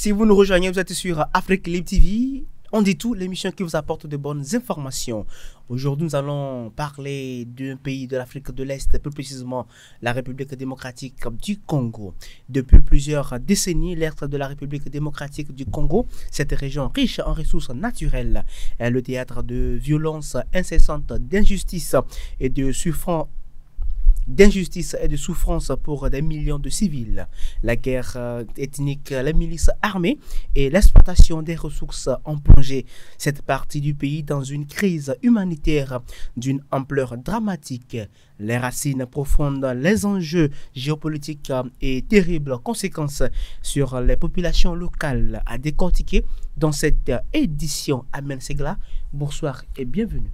Si vous nous rejoignez, vous êtes sur Afrique Libre TV. On dit tout, l'émission qui vous apporte de bonnes informations. Aujourd'hui, nous allons parler d'un pays de l'Afrique de l'Est, plus précisément la République démocratique du Congo. Depuis plusieurs décennies, l'est de la République démocratique du Congo, cette région riche en ressources naturelles, est le théâtre de violences incessantes, d'injustice et de souffrance pour des millions de civils. La guerre ethnique, les milices armées et l'exploitation des ressources ont plongé cette partie du pays dans une crise humanitaire d'une ampleur dramatique. Les racines profondes, les enjeux géopolitiques et terribles conséquences sur les populations locales à décortiquer dans cette édition. Amel Segla, bonsoir et bienvenue.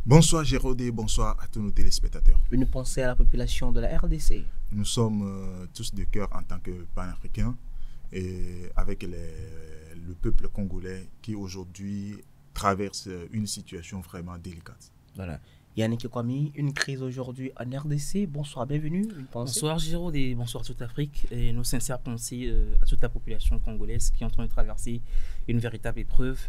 Bonsoir Géraude et bonsoir à tous nos téléspectateurs. Une pensée à la population de la RDC. Nous sommes tous de cœur en tant que panafricains et avec le peuple congolais qui aujourd'hui traverse une situation vraiment délicate. Voilà. Yannick Kwame, une crise aujourd'hui en RDC. Bonsoir, bienvenue. Bonsoir Géraude et bonsoir à toute l'Afrique et nos sincères pensées à toute la population congolaise qui est en train de traverser une véritable épreuve.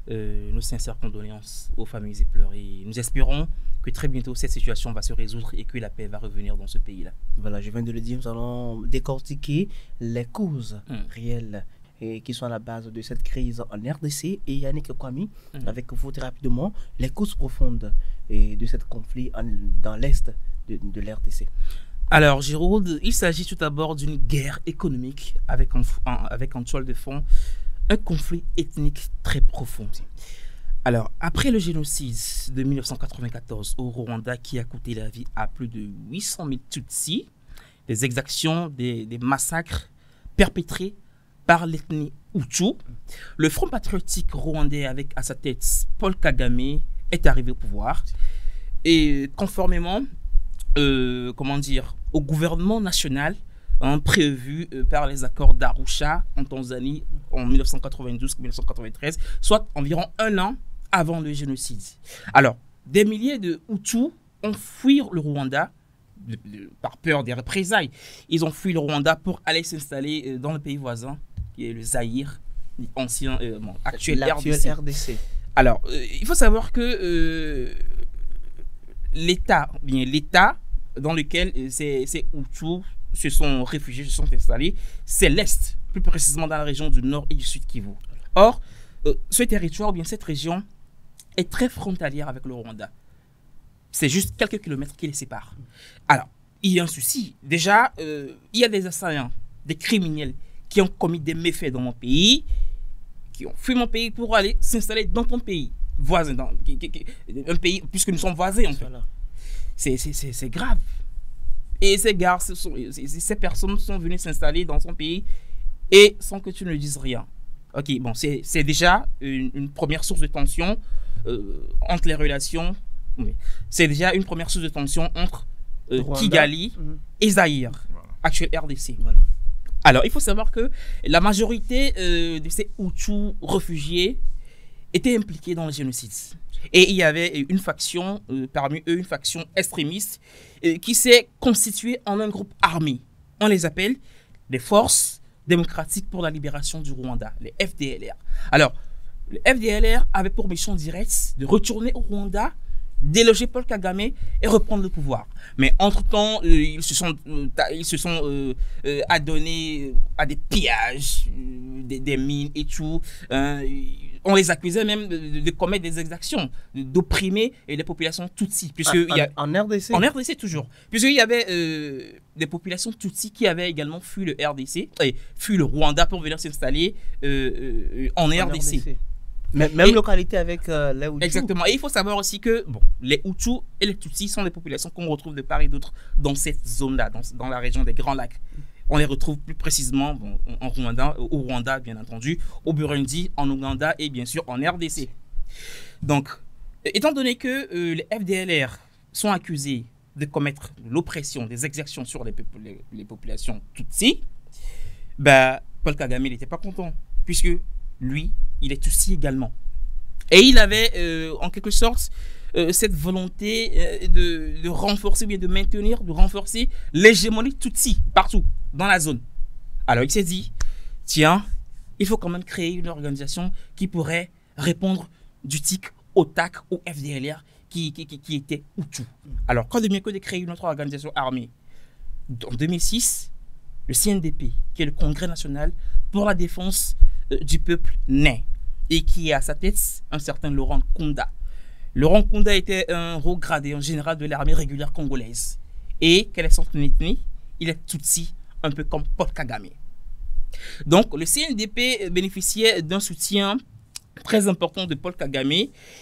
Nos sincères condoléances aux familles éplorées. Nous espérons que très bientôt cette situation va se résoudre et que la paix va revenir dans ce pays-là. Voilà, je viens de le dire, nous allons décortiquer les causes réelles et qui sont à la base de cette crise en RDC. Et Yannick Kwame, avec vous très rapidement, les causes profondes de ce conflit dans l'est de l'RDC. Alors, Géraude, il s'agit tout d'abord d'une guerre économique avec en toile de fond un conflit ethnique très profond. Alors, après le génocide de 1994 au Rwanda qui a coûté la vie à plus de 800 000 Tutsis, des exactions, des massacres perpétrés par l'ethnie Hutu, le Front patriotique rwandais avec à sa tête Paul Kagame est arrivé au pouvoir. Et conformément au gouvernement national prévu par les accords d'Arusha en Tanzanie en 1992-1993, soit environ un an avant le génocide. Alors, des milliers de Hutus ont fui le Rwanda par peur des représailles. Ils ont fui le Rwanda pour aller s'installer dans le pays voisin, qui est le Zaïre, actuel RDC. Alors, il faut savoir que l'État dans lequel ces Hutus se sont réfugiés, se sont installés, c'est l'Est, plus précisément dans la région du Nord et du Sud Kivu. Or, ce territoire, ou bien cette région, est très frontalière avec le Rwanda. C'est juste quelques kilomètres qui les séparent. Alors, il y a un souci. Déjà, il y a des assaillants, des criminels qui ont commis des méfaits dans mon pays, qui ont fui mon pays pour aller s'installer dans ton pays voisin, un pays, puisque nous sommes voisins en fait. C'est grave. Et ces personnes sont venues s'installer dans son pays et sans que tu ne dises rien. Ok, bon, c'est déjà une première source de tension entre les relations. Oui. C'est déjà une première source de tension entre Kigali et Zaïre, actuel RDC. Voilà. Alors, il faut savoir que la majorité de ces Hutus réfugiés étaient impliqués dans le génocide. Et il y avait une faction, parmi eux, une faction extrémiste qui s'est constituée en un groupe armé. On les appelle les Forces démocratiques pour la libération du Rwanda, les FDLR. Alors, les FDLR avaient pour mission directe de retourner au Rwanda, déloger Paul Kagame et reprendre le pouvoir. Mais entre-temps, ils se sont adonnés à des pillages, des mines et tout. On les accusait même de commettre des exactions, d'opprimer les populations Tutsis. En RDC? En RDC toujours. Puisqu'il y avait des populations Tutsis qui avaient également fui le RDC, fui le Rwanda pour venir s'installer en RDC. Même localité avec les Hutus. Exactement. Et il faut savoir aussi que les Hutus et les Tutsis sont des populations qu'on retrouve de part et d'autre dans cette zone-là, dans la région des Grands Lacs. On les retrouve plus précisément au Rwanda, bien entendu, au Burundi, en Ouganda et bien sûr en RDC. Donc, étant donné que les FDLR sont accusés de commettre l'oppression, des exactions sur les populations Tutsis, Paul Kagame n'était pas content, puisque lui, il est Tutsi également. Et il avait en quelque sorte cette volonté de renforcer, bien de maintenir, de renforcer l'hégémonie Tutsi partout dans la zone. Alors il s'est dit, tiens, il faut quand même créer une organisation qui pourrait répondre du TIC au TAC, au FDLR, qui était Hutu. Alors, quoi de mieux que de créer une autre organisation armée? En 2006, le CNDP, qui est le Congrès national pour la défense du peuple, naît, et qui a à sa tête un certain Laurent Nkunda. Laurent Nkunda était un haut gradé, un général de l'armée régulière congolaise. Et quelle est son ethnie? Il est Tutsi, un peu comme Paul Kagame. Donc, le CNDP bénéficiait d'un soutien très important de Paul Kagame.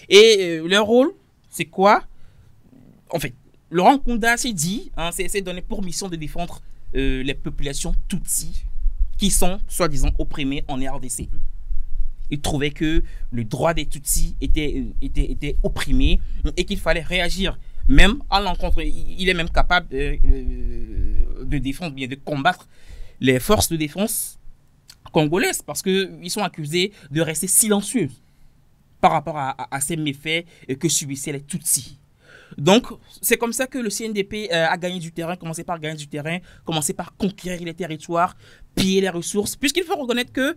Et leur rôle, c'est quoi? En fait, Laurent Nkunda s'est dit, s'est donné pour mission de défendre les populations Tutsi qui sont soi-disant opprimées en RDC. Il trouvait que le droit des Tutsis était opprimé et qu'il fallait réagir. Même à l'encontre, il est même capable de défendre, bien de combattre les forces de défense congolaises parce qu'ils sont accusés de rester silencieux par rapport à ces méfaits que subissaient les Tutsis. Donc, c'est comme ça que le CNDP a gagné du terrain, commencé par gagner du terrain, commencé par conquérir les territoires, piller les ressources, puisqu'il faut reconnaître que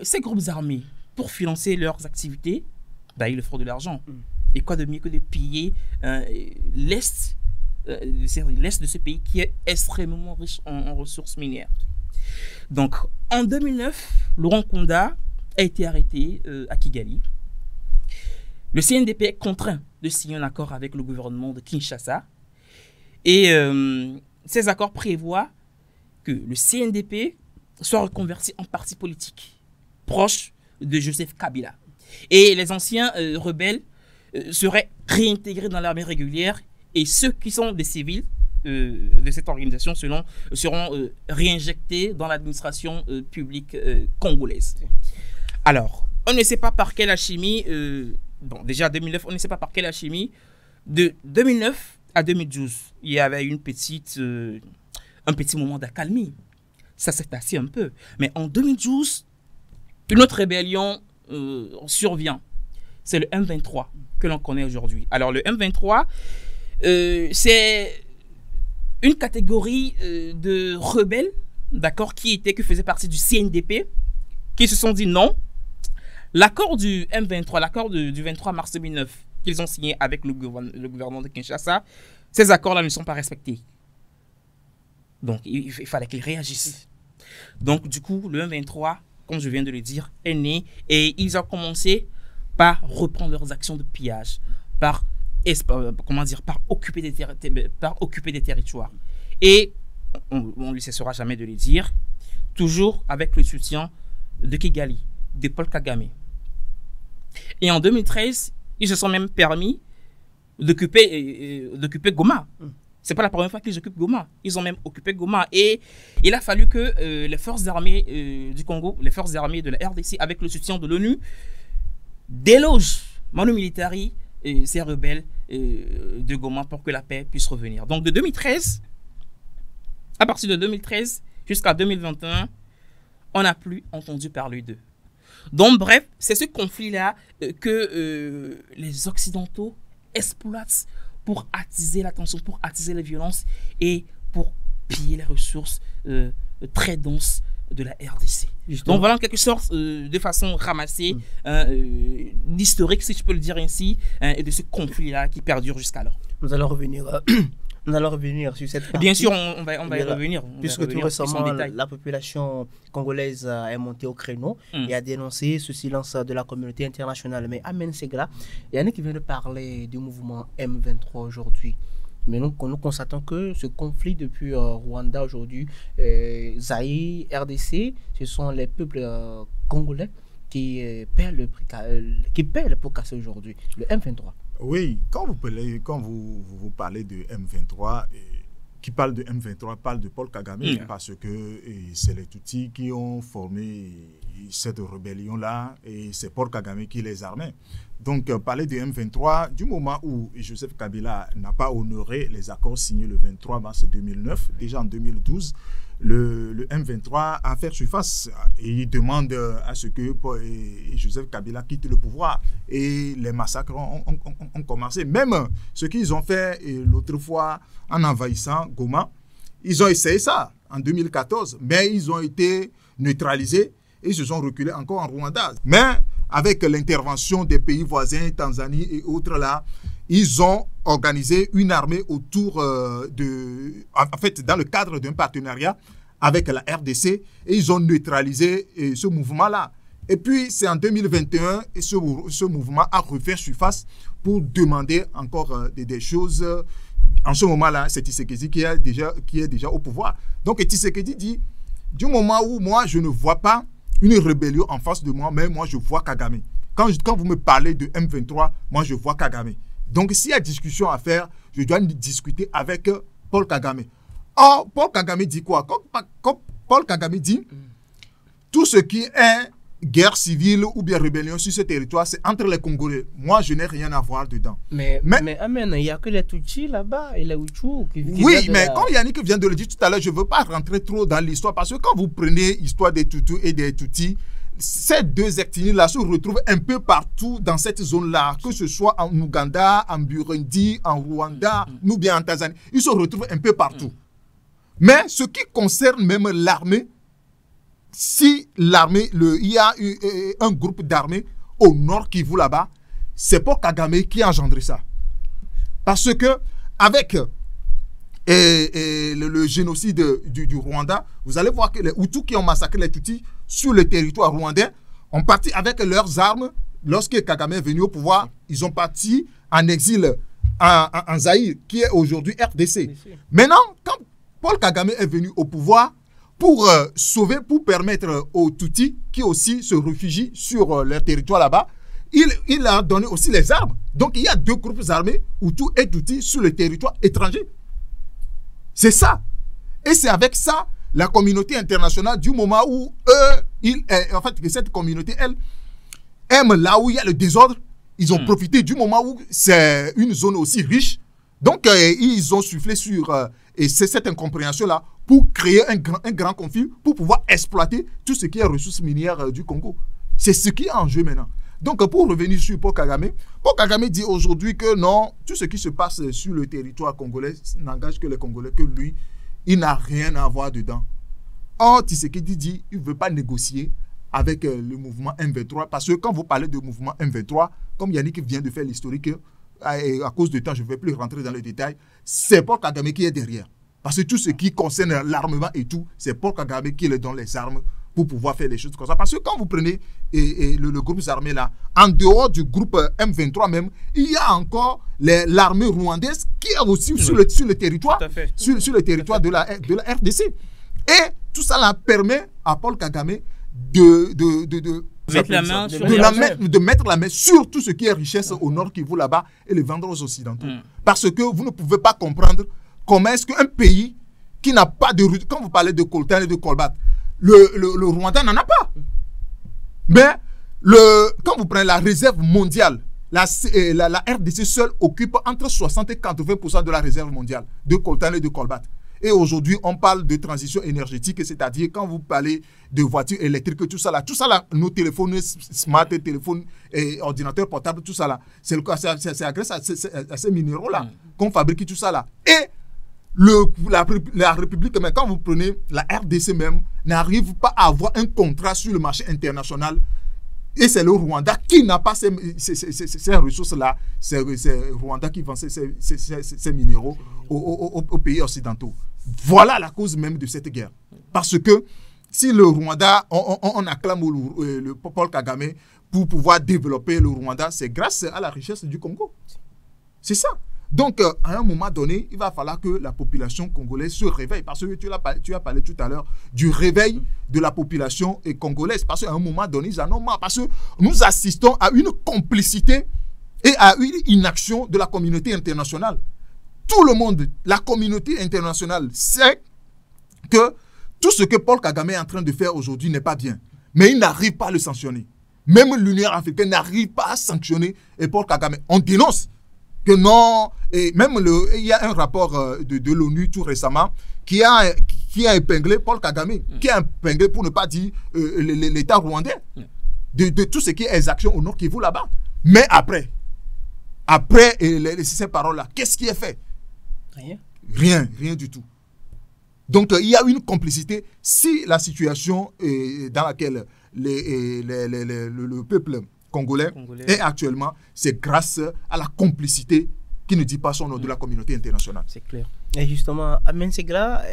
ces groupes armés, pour financer leurs activités, ils leur font de l'argent. Et quoi de mieux que de piller l'Est de ce pays qui est extrêmement riche en ressources minières. Donc, en 2009, Laurent Nkunda a été arrêté à Kigali. Le CNDP est contraint de signer un accord avec le gouvernement de Kinshasa. Et ces accords prévoient que le CNDP soit reconverti en parti politique proche de Joseph Kabila. Et les anciens rebelles seraient réintégrés dans l'armée régulière et ceux qui sont des civils de cette organisation seront réinjectés dans l'administration publique congolaise. Alors, on ne sait pas par quelle alchimie, déjà 2009, on ne sait pas par quelle alchimie, de 2009 à 2012, il y avait un petit moment d'accalmie. Ça s'est tassé un peu. Mais en 2012, une autre rébellion survient. C'est le M23 que l'on connaît aujourd'hui. Alors le M23, c'est une catégorie de rebelles, d'accord, qui faisaient partie du CNDP, qui se sont dit non. L'accord du M23, l'accord du 23 mars 2009 qu'ils ont signé avec le gouvernement de Kinshasa, ces accords-là ne sont pas respectés. Donc il fallait qu'ils réagissent. Donc du coup, le M23, comme je viens de le dire, est né et ils ont commencé par reprendre leurs actions de pillage, par occuper des territoires. Et on ne cessera jamais de le dire, toujours avec le soutien de Kigali, de Paul Kagame. Et en 2013, ils se sont même permis d'occuper Goma. C'est pas la première fois qu'ils occupent Goma. Ils ont même occupé Goma. Et il a fallu que les forces armées du Congo, les forces armées de la RDC, avec le soutien de l'ONU, délogent Manu Militari et ces rebelles de Goma pour que la paix puisse revenir. Donc de 2013, à partir de 2013 jusqu'à 2021, on n'a plus entendu parler d'eux. Donc bref, c'est ce conflit-là que les Occidentaux exploitent pour attiser la tension, pour attiser les violences et pour piller les ressources très denses de la RDC. Justement. Donc voilà en quelque sorte, de façon ramassée, l'historique, si je peux le dire ainsi, et de ce conflit-là qui perdure jusqu'alors. Nous allons revenir sur cette partie. Bien sûr, on va y revenir. Puisque tout récemment, la population congolaise est montée au créneau et a dénoncé ce silence de la communauté internationale. Mais Amen Segla, il y en a qui viennent de parler du mouvement M23 aujourd'hui. Mais nous constatons que ce conflit depuis Rwanda aujourd'hui, Zaïre, RDC, ce sont les peuples congolais qui paient le pot cassé aujourd'hui, le M23. Oui, quand vous parlez de M23, qui parle de M23 parle de Paul Kagame parce que c'est les Tutsis qui ont formé cette rébellion-là et c'est Paul Kagame qui les armait. Donc, parler de M23, du moment où Joseph Kabila n'a pas honoré les accords signés le 23 mars 2009, déjà en 2012, le M23 a fait surface et il demande à ce que Joseph Kabila quitte le pouvoir. Et les massacres ont commencé. Même ce qu'ils ont fait l'autre fois en envahissant Goma, ils ont essayé ça en 2014, mais ils ont été neutralisés et ils se sont reculés encore en Rwanda. Mais avec l'intervention des pays voisins, Tanzanie et autres là, ils ont organisé une armée autour en fait, dans le cadre d'un partenariat avec la RDC, et ils ont neutralisé ce mouvement-là. Et puis, c'est en 2021, et ce mouvement a refait surface pour demander encore des choses. En ce moment-là, c'est Tshisekedi qui est déjà au pouvoir. Donc, Tshisekedi dit, du moment où moi, je ne vois pas une rébellion en face de moi, mais moi, je vois Kagame. Quand vous me parlez de M23, moi, je vois Kagame. Donc, s'il y a discussion à faire, je dois discuter avec Paul Kagame. Or, Paul Kagame dit quoi? Quand Paul Kagame dit, tout ce qui est guerre civile ou bien rébellion sur ce territoire, c'est entre les Congolais. Moi, je n'ai rien à voir dedans. Mais Amen, il n'y a que les Tutsis là-bas et les Hutus qui oui, mais comme Yannick vient de le dire tout à l'heure, je ne veux pas rentrer trop dans l'histoire parce que quand vous prenez l'histoire des Tutus et des Tutsis, ces deux ethnies-là se retrouvent un peu partout dans cette zone-là, que ce soit en Ouganda, en Burundi, en Rwanda, ou bien en Tanzanie. Ils se retrouvent un peu partout. Mais ce qui concerne même l'armée, si l'armée, il y a un groupe d'armées au nord Kivu là-bas, c'est pas Kagame qui a engendré ça. Parce que avec le génocide du Rwanda, vous allez voir que les Hutus qui ont massacré les Tutsis sur le territoire rwandais ont parti avec leurs armes. Lorsque Kagame est venu au pouvoir, ils ont parti en exil en Zaïre, qui est aujourd'hui RDC. Maintenant, quand Paul Kagame est venu au pouvoir, pour sauver, pour permettre aux Tutsis qui aussi se réfugient sur leur territoire là-bas, il a donné aussi les armes. Donc il y a deux groupes armés, Hutus et Tutsis, sur le territoire étranger. C'est ça. Et c'est avec ça, la communauté internationale, du moment où en fait, que cette communauté, elle, aime là où il y a le désordre, ils ont profité du moment où c'est une zone aussi riche. Donc ils ont soufflé sur et c'est cette incompréhension-là pour créer un grand conflit, pour pouvoir exploiter tout ce qui est ressources minières du Congo. C'est ce qui est en jeu maintenant. Donc, pour revenir sur Paul Kagame dit aujourd'hui que non, tout ce qui se passe sur le territoire congolais n'engage que les Congolais, que lui, il n'a rien à voir dedans. Or, Tshisekedi dit qu'il ne veut pas négocier avec le mouvement M23, parce que quand vous parlez de mouvement M23, comme Yannick vient de faire l'historique, à cause du temps, je ne vais plus rentrer dans les détails, c'est Paul Kagame qui est derrière. Parce que tout ce qui concerne l'armement et tout, c'est Paul Kagame qui leur donne les armes pour pouvoir faire les choses comme ça. Parce que quand vous prenez le groupe armé là, en dehors du groupe M23 même, il y a encore l'armée rwandaise qui est aussi sur le territoire, sur le territoire de la RDC. Et tout ça là permet à Paul Kagame de mettre la main sur tout ce qui est richesse au nord Kivu là-bas et le vendre aux Occidentaux. Parce que vous ne pouvez pas comprendre comment est-ce qu'un pays qui n'a pas de... Quand vous parlez de coltan et de colbat, le Rwanda n'en a pas. Mais quand vous prenez la réserve mondiale, la RDC seule occupe entre 60 et 80% de la réserve mondiale de coltan et de colbat. Et aujourd'hui, on parle de transition énergétique, c'est-à-dire quand vous parlez de voitures électriques, tout ça là, nos téléphones smart, téléphones et ordinateurs portables, tout ça là, c'est grâce à ces minéraux-là qu'on fabrique tout ça là. Et la République, mais quand vous prenez la RDC même, n'arrive pas à avoir un contrat sur le marché international. Et c'est le Rwanda qui n'a pas ces ressources-là. C'est Rwanda qui vend ces minéraux aux pays occidentaux. Voilà la cause même de cette guerre. Parce que si le Rwanda, on acclame le Paul Kagame pour pouvoir développer le Rwanda, c'est grâce à la richesse du Congo. C'est ça. Donc, à un moment donné, il va falloir que la population congolaise se réveille. Parce que tu as parlé tout à l'heure du réveil de la population congolaise. Parce qu'à un moment donné, ils en ont marre. Parce que nous assistons à une complicité et à une inaction de la communauté internationale. Tout le monde, la communauté internationale, sait que tout ce que Paul Kagame est en train de faire aujourd'hui n'est pas bien. Mais il n'arrive pas à le sanctionner. Même l'Union africaine n'arrive pas à sanctionner Paul Kagame. On dénonce que non, et même il y a un rapport de l'ONU tout récemment qui a épinglé Paul Kagame, qui a épinglé, pour ne pas dire l'État rwandais, de tout ce qui est les actions au nord Kivu là-bas. Mais après ces paroles-là, qu'est-ce qui est fait? Rien du tout. Donc il y a une complicité. Si la situation dans laquelle le peuple congolais est actuellement, c'est grâce à la complicité qui ne dit pas son nom de la communauté internationale. C'est clair. Et justement, à Mensegla,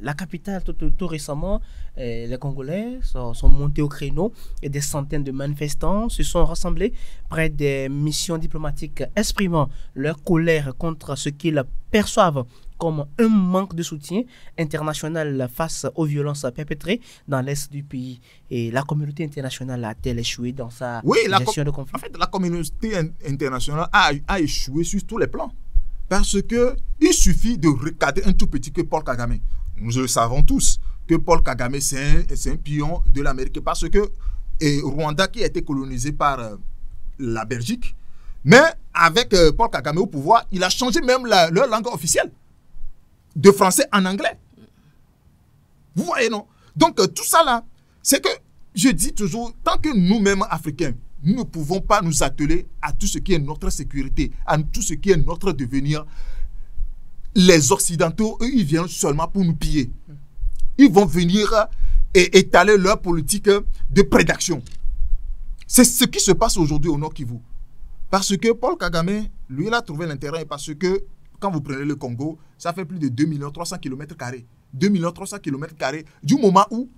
la capitale, tout récemment, les Congolais sont montés au créneau et des centaines de manifestants se sont rassemblés près des missions diplomatiques exprimant leur colère contre ce qu'ils perçoivent comme un manque de soutien international face aux violences perpétrées dans l'est du pays. Et la communauté internationale a-t-elle échoué dans sa gestion de conflit? En fait, la communauté internationale a échoué sur tous les plans. Parce qu'il suffit de regarder un tout petit que Paul Kagame. Nous le savons tous que Paul Kagame, c'est un pion de l'Amérique. Parce que Rwanda qui a été colonisé par la Belgique, mais avec Paul Kagame au pouvoir, il a changé même leur langue officielle. De français en anglais. Vous voyez, non? Donc, tout ça là, c'est que je dis toujours, tant que nous-mêmes, Africains, nous ne pouvons pas nous atteler à tout ce qui est notre sécurité, à tout ce qui est notre devenir, les Occidentaux, eux, ils viennent seulement pour nous piller. Ils vont venir et étaler leur politique de prédation. C'est ce qui se passe aujourd'hui au Nord Kivu. Parce que Paul Kagame, lui, il a trouvé l'intérêt parce que quand vous prenez le Congo, ça fait plus de 2 300 km². 2 300 km², du moment où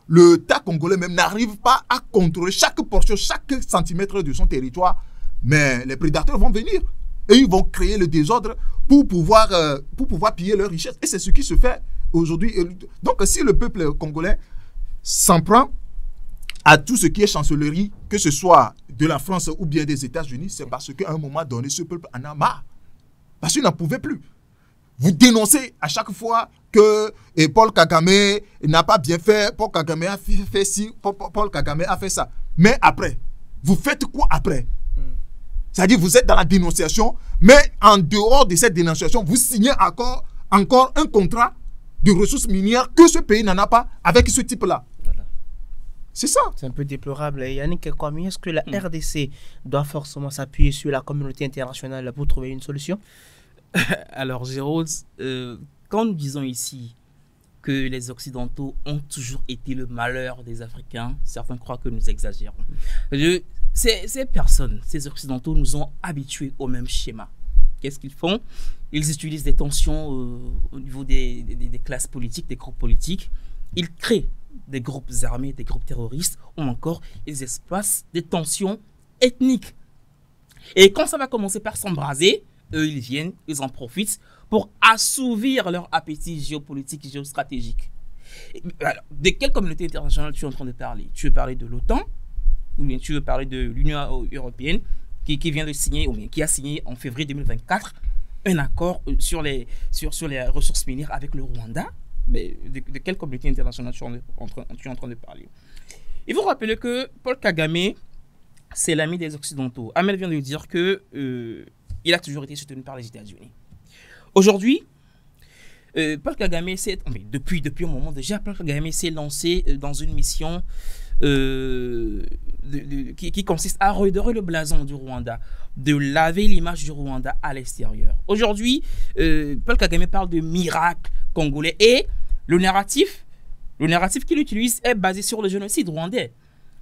l'État congolais même n'arrive pas à contrôler chaque portion, chaque centimètre de son territoire. Mais les prédateurs vont venir et ils vont créer le désordre pour pouvoir piller leurs richesses. Et c'est ce qui se fait aujourd'hui. Donc, si le peuple congolais s'en prend à tout ce qui est chancellerie, que ce soit de la France ou bien des États-Unis, c'est parce qu'à un moment donné, ce peuple en a marre. Parce qu'il n'en pouvait plus. Vous dénoncez à chaque fois que Paul Kagame n'a pas bien fait, Paul Kagame a fait ci, Paul Kagame a fait ça. Mais après, vous faites quoi après? C'est-à-dire vous êtes dans la dénonciation, mais en dehors de cette dénonciation, vous signez encore un contrat de ressources minières que ce pays n'en a pas avec ce type-là. Voilà. C'est ça. C'est un peu déplorable. Yannick Kwame, est-ce que la RDC doit forcément s'appuyer sur la communauté internationale pour trouver une solution? Alors, Jérôme, quand nous disons ici que les Occidentaux ont toujours été le malheur des Africains, certains croient que nous exagérons. Ces personnes, ces Occidentaux, nous ont habitués au même schéma. Qu'est-ce qu'ils font? Ils utilisent des tensions au niveau des classes politiques, des groupes politiques. Ils créent des groupes armés, des groupes terroristes, ou encore ils exploitent des tensions ethniques. Et quand ça va commencer par s'embraser, eux, ils viennent, ils en profitent pour assouvir leur appétit géopolitique et géostratégique. Alors, de quelle communauté internationale tu es en train de parler? Tu veux parler de l'OTAN ou bien tu veux parler de l'Union européenne qui vient de signer, ou bien qui a signé en février 2024 un accord sur les ressources minières avec le Rwanda? Mais de quelle communauté internationale tu es en train de parler? Il faut rappeler que Paul Kagame, c'est l'ami des Occidentaux. Ahmed vient de dire que il a toujours été soutenu par les États-Unis. Aujourd'hui, Paul Kagame, depuis un moment déjà, Paul Kagame s'est lancé dans une mission qui consiste à redorer le blason du Rwanda, de laver l'image du Rwanda à l'extérieur. Aujourd'hui, Paul Kagame parle de miracle congolais et le narratif qu'il utilise est basé sur le génocide rwandais.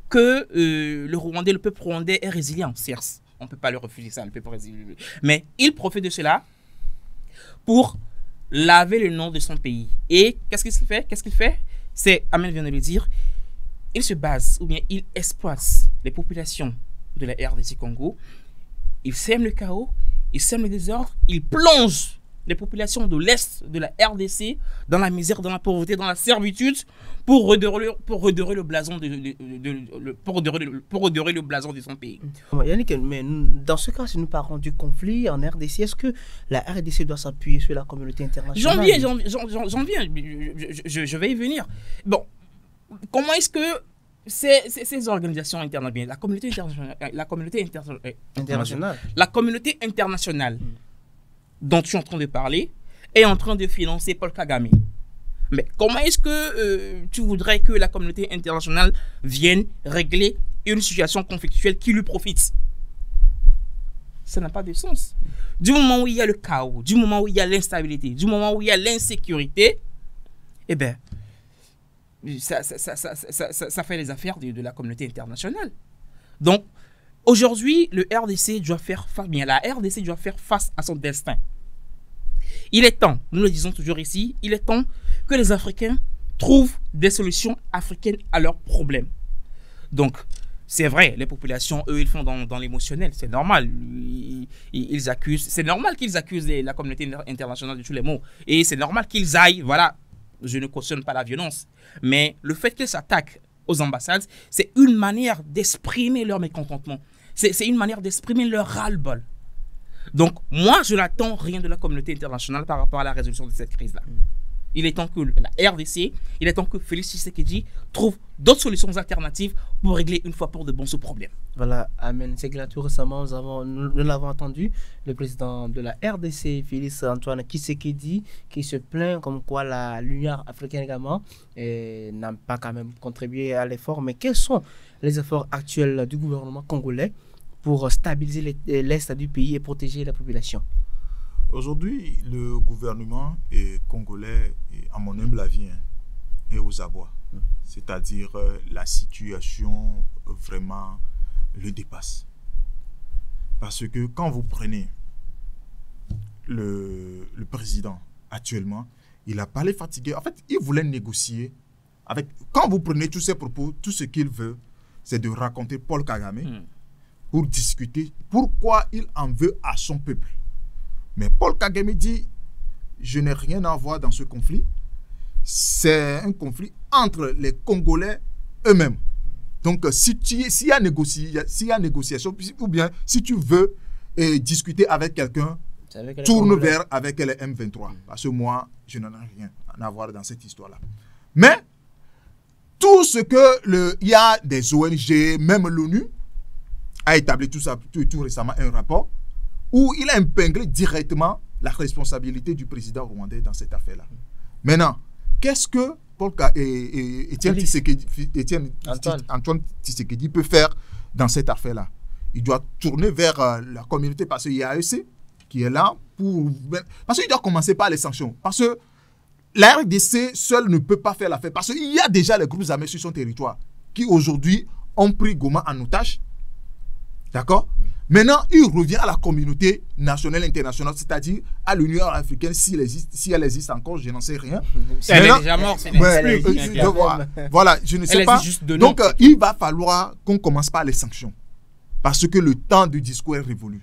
Que le peuple rwandais est résilient, certes. On ne peut pas le refuser, ça, le peuple résilient. Mais il profite de cela pour laver le nom de son pays. Et qu'est-ce qu'il fait? C'est, Ahmed vient de le dire, il se base, ou bien il exploite les populations de la RDC Congo, il sème le chaos, il sème le désordre, il plonge les populations de l'Est de la RDC dans la misère, dans la pauvreté, dans la servitude, pour redorer le blason le blason de son pays. Yannick, mais dans ce cas, si nous parlons du conflit en RDC, est-ce que la RDC doit s'appuyer sur la communauté internationale? J'en viens, je vais y venir. Bon, comment est-ce que ces organisations internationales, la communauté internationale dont tu es en train de parler, est en train de financer Paul Kagame. Mais comment est-ce que tu voudrais que la communauté internationale vienne régler une situation conflictuelle qui lui profite? Ça n'a pas de sens. Du moment où il y a le chaos, du moment où il y a l'instabilité, du moment où il y a l'insécurité, eh bien, ça fait les affaires de la communauté internationale. Donc, aujourd'hui, le RDC doit faire face, bien, la RDC doit faire face à son destin. Il est temps, nous le disons toujours ici, il est temps que les Africains trouvent des solutions africaines à leurs problèmes. Donc, c'est vrai, les populations, eux, ils font dans l'émotionnel, c'est normal. Ils accusent, c'est normal qu'ils accusent la communauté internationale de tous les maux. Et c'est normal qu'ils aillent, voilà, je ne cautionne pas la violence. Mais le fait qu'ils s'attaquent aux ambassades, c'est une manière d'exprimer leur mécontentement. C'est une manière d'exprimer leur ras-le-bol. Donc, moi, je n'attends rien de la communauté internationale par rapport à la résolution de cette crise-là. Il est temps que la RDC, il est temps que Félix Tshisekedi trouve d'autres solutions alternatives pour régler une fois pour de bon ce problème. Voilà, Amen. C'est que tout récemment, nous l'avons entendu, le président de la RDC, Félix Antoine Tshisekedi, qui se plaint comme quoi l'Union africaine également n'a pas quand même contribué à l'effort. Mais quels sont les efforts actuels du gouvernement congolais pour stabiliser l'Est du pays et protéger la population? Aujourd'hui, le gouvernement congolais, à mon humble avis, est aux abois. C'est-à-dire la situation vraiment le dépasse. Parce que quand vous prenez le président actuellement, il n'a pas les fatigué. En fait, il voulait négocier. Quand vous prenez tous ses propos, tout ce qu'il veut, c'est de raconter Paul Kagame pour discuter pourquoi il en veut à son peuple. Mais Paul Kagame dit, je n'ai rien à voir dans ce conflit. C'est un conflit entre les Congolais eux-mêmes. Donc, s'il y a négociation, ou bien si tu veux discuter avec quelqu'un, tourne vers avec les M23. Parce que moi, je n'en ai rien à voir dans cette histoire-là. Mais, tout ce que il y a des ONG, même l'ONU, a établi tout récemment un rapport où il a épinglé directement la responsabilité du président rwandais dans cette affaire-là. Maintenant, qu'est-ce que Antoine Tshisekedi peut faire dans cette affaire-là? Il doit tourner vers la communauté parce qu'il y a AEC qui est là pour... Parce qu'il doit commencer par les sanctions. Parce que la RDC seule ne peut pas faire l'affaire. Parce qu'il y a déjà les groupes armés sur son territoire qui aujourd'hui ont pris Goma en otage. D'accord? Maintenant, il revient à la communauté nationale internationale, c'est-à-dire à l'Union africaine, si elle existe encore, je n'en sais rien. Elle est déjà morte. Voilà, je ne sais pas. Donc, il va falloir qu'on commence par les sanctions. Parce que le temps du discours est révolu.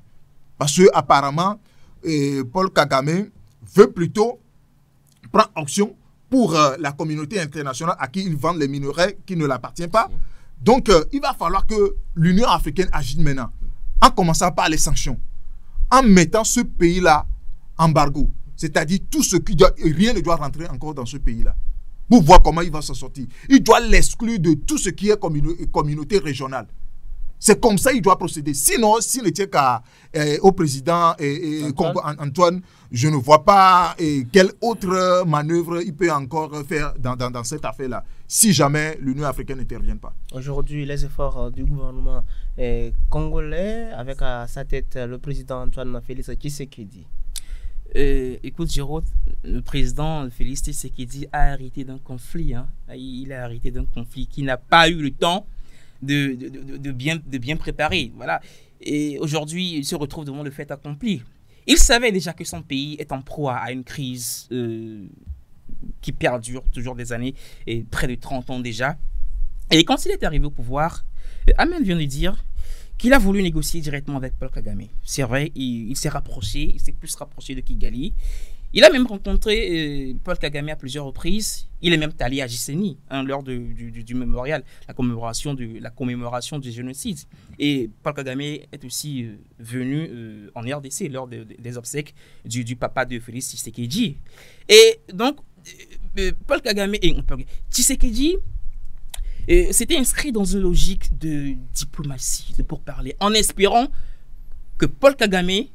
Parce que apparemment, Paul Kagame veut plutôt prendre action pour la communauté internationale à qui il vend les minerais qui ne l'appartiennent pas. Donc, il va falloir que l'Union africaine agisse maintenant, en commençant par les sanctions, en mettant ce pays-là embargo. C'est-à-dire tout ce qui doit, rien ne doit rentrer encore dans ce pays-là. Pour voir comment il va s'en sortir. Il doit l'exclure de tout ce qui est communauté régionale. C'est comme ça qu'il doit procéder. Sinon, s'il ne tient qu'au président Antoine, je ne vois pas quelle autre manœuvre il peut encore faire dans cette affaire-là, si jamais l'Union africaine n'intervient pas. Aujourd'hui, les efforts du gouvernement congolais, avec à sa tête le président Antoine Félix Tshisekedi. Écoute, Jérôme, le président Félix Tshisekedi a hérité d'un conflit. Il a hérité d'un conflit qui n'a pas eu le temps de bien préparer. Voilà. Et aujourd'hui, il se retrouve devant le fait accompli. Il savait déjà que son pays est en proie à une crise qui perdure toujours des années, et près de 30 ans déjà. Et quand il est arrivé au pouvoir, Amen vient de dire qu'il a voulu négocier directement avec Paul Kagame. C'est vrai, il s'est rapproché, il s'est plus rapproché de Kigali. Il a même rencontré Paul Kagame à plusieurs reprises. Il est même allé à Gisenyi lors du mémorial, la commémoration du génocide. Et Paul Kagame est aussi venu en RDC lors des obsèques du papa de Félix Tshisekedi. Et donc, Paul Kagame et Tshisekedi s'était inscrit dans une logique de diplomatie, de pourparler, en espérant que Paul Kagame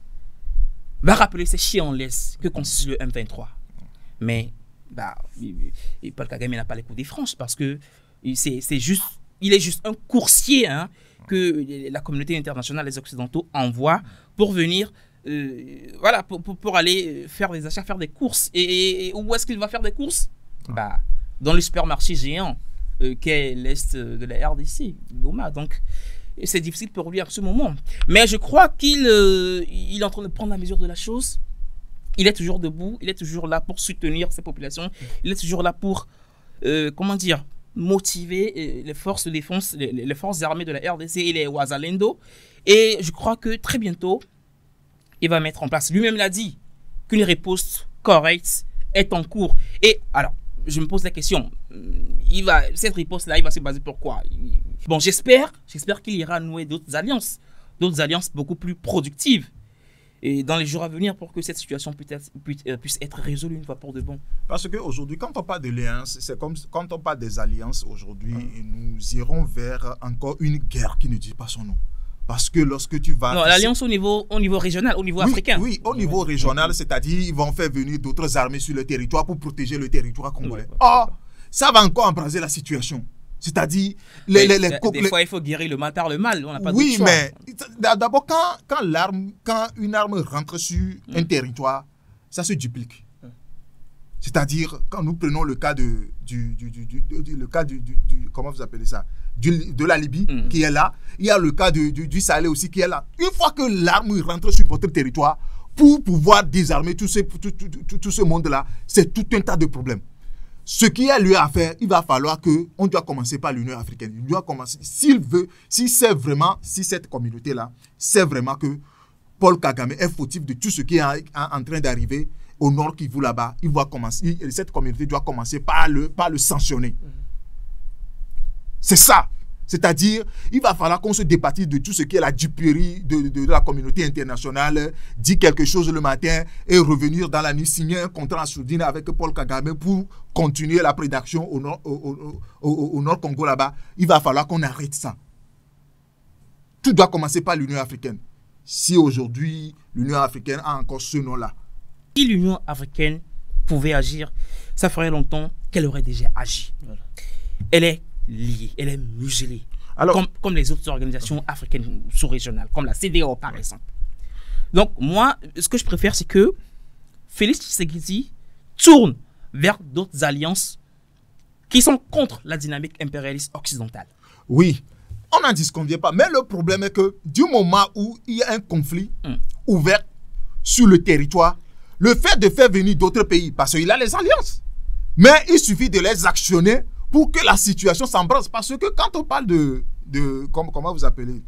va rappeler ces chiens en laisse que consiste le M23. Mais Paul Kagame n'a pas les coups des franches parce que il est juste un coursier que la communauté internationale, les Occidentaux envoient pour venir pour aller faire des achats, faire des courses. Et où est-ce qu'il va faire des courses? dans le supermarché géant qu'est l'Est de la RDC, Goma. Donc, c'est difficile pour lui à ce moment. Mais je crois qu'il est en train de prendre la mesure de la chose. Il est toujours debout, il est toujours là pour soutenir ces populations, il est toujours là pour, motiver les forces de défense, les forces armées de la RDC et les Wazalendo. Et je crois que très bientôt, il va mettre en place, lui-même l'a dit, qu'une réponse correcte est en cours. Et alors, je me pose la question, cette réponse-là, il va se baser sur quoi? Bon, j'espère qu'il ira nouer d'autres alliances beaucoup plus productives et dans les jours à venir pour que cette situation puisse être résolue une fois pour de bon. Parce qu'aujourd'hui, quand on parle d'alliance, c'est comme quand on parle des alliances aujourd'hui, nous irons vers encore une guerre qui ne dit pas son nom. Parce que lorsque tu vas... Non, l'alliance au niveau régional, au niveau africain. Oui, au niveau régional, c'est-à-dire ils vont faire venir d'autres armées sur le territoire pour protéger le territoire congolais. Or, ça va encore embraser la situation. C'est-à-dire... Des fois, il faut guérir le mal par le mal. On n'a pas oui, d'autre choix. mais d'abord, quand une arme rentre sur un territoire, ça se duplique. C'est-à-dire, quand nous prenons le cas comment vous appelez ça, de la Libye qui est là, il y a le cas du Sahel aussi qui est là. Une fois que l'arme rentre sur votre territoire, pour pouvoir désarmer tout ce monde-là, c'est tout un tas de problèmes. Ce qu'il y a lieu à faire, il va falloir qu'on doit commencer par l'Union africaine. Il doit commencer, si cette communauté-là, c'est vraiment que Paul Kagame est fautif de tout ce qui est en train d'arriver au nord Kivu là-bas, cette communauté doit commencer par le sanctionner. C'est ça. C'est-à-dire, il va falloir qu'on se départisse de tout ce qui est la duperie de la communauté internationale, dire quelque chose le matin et revenir dans la nuit, signer un contrat en sourdine avec Paul Kagame pour continuer la prédation au nord Congo là-bas. Il va falloir qu'on arrête ça. Tout doit commencer par l'Union africaine. Si aujourd'hui, l'Union africaine a encore ce nom-là. Si l'Union africaine pouvait agir, ça ferait longtemps qu'elle aurait déjà agi. Voilà. Elle est liée, elle est muselée. Alors, comme les autres organisations africaines sous-régionales, comme la CEDEAO par exemple. Donc moi, ce que je préfère, c'est que Félix Tshisekedi tourne vers d'autres alliances qui sont contre la dynamique impérialiste occidentale. Oui, on n'en disconvient pas. Mais le problème est que du moment où il y a un conflit ouvert sur le territoire, le fait de faire venir d'autres pays, parce qu'il a les alliances, mais il suffit de les actionner pour que la situation s'embrase. Parce que quand on parle comment vous appelez,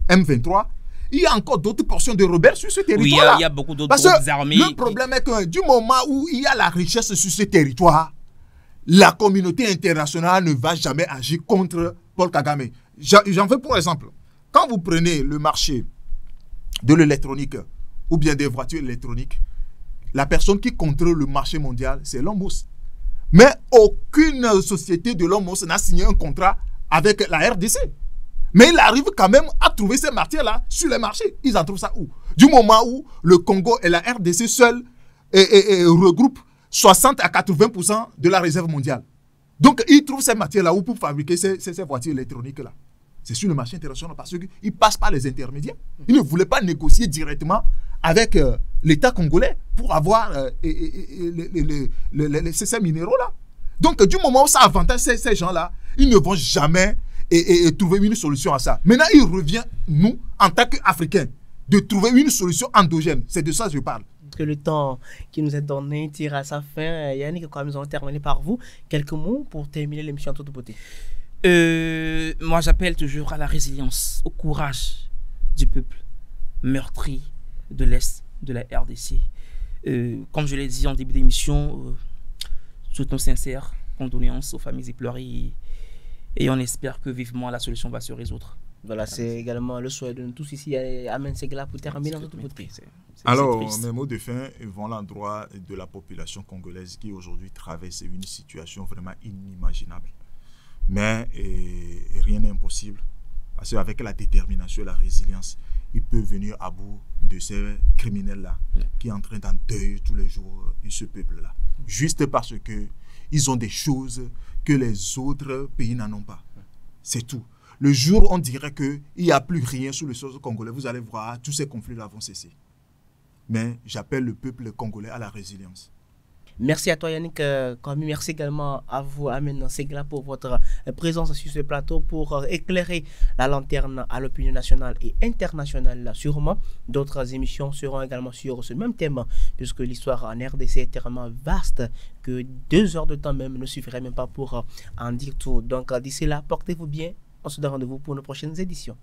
M23, il y a encore d'autres portions de rebelles sur ce territoire-là. Oui, il y a beaucoup d'autres armées. Le problème est que du moment où il y a la richesse sur ce territoire, la communauté internationale ne va jamais agir contre Paul Kagame. J'en veux pour exemple, quand vous prenez le marché de l'électronique ou bien des voitures électroniques, la personne qui contrôle le marché mondial, c'est Lombos. Mais aucune société de Lombos n'a signé un contrat avec la RDC. Mais il arrive quand même à trouver ces matières-là sur les marchés. Ils en trouvent ça où? Du moment où le Congo et la RDC seuls regroupent 60 à 80% de la réserve mondiale. Donc, ils trouvent ces matières-là où pour fabriquer ces voitures électroniques-là. C'est sur le marché international parce qu'ils passent par les intermédiaires. Ils ne voulaient pas négocier directement avec l'État congolais pour avoir ces minéraux-là. Donc, du moment où ça avantage ces gens-là, ils ne vont jamais trouver une solution à ça. Maintenant, il revient, nous, en tant qu'Africains, de trouver une solution endogène. C'est de ça que je parle. Que le temps qui nous est donné tire à sa fin. Yannick, quand nous allons terminer par vous, quelques mots pour terminer l'émission en toute beauté. Moi, j'appelle toujours à la résilience, au courage du peuple meurtri de l'Est de la RDC. Comme je l'ai dit en début d'émission, toutes nos sincères condoléances aux familles éplorées et on espère que vivement la solution va se résoudre. Voilà, c'est également le souhait de nous tous ici. Amen, c'est là pour terminer en toute beauté. Alors, mes mots de fin vont à l'endroit de la population congolaise qui aujourd'hui traverse une situation vraiment inimaginable. Mais rien n'est impossible. Parce qu'avec la détermination et la résilience, il peut venir à bout de ces criminels-là qui sont en train d'endeuiller tous les jours ce peuple-là. Juste parce qu'ils ont des choses que les autres pays n'en ont pas. C'est tout. Le jour où on dirait qu'il n'y a plus rien sur le sol congolais, vous allez voir, tous ces conflits-là vont cesser. Mais j'appelle le peuple congolais à la résilience. Merci à toi Yannick, merci également à vous Amen Segla pour votre présence sur ce plateau pour éclairer la lanterne à l'opinion nationale et internationale. Sûrement, d'autres émissions seront également sur ce même thème puisque l'histoire en RDC est tellement vaste que 2 heures de temps même ne suffirait même pas pour en dire tout. Donc d'ici là, portez-vous bien. On se donne rendez-vous pour nos prochaines éditions.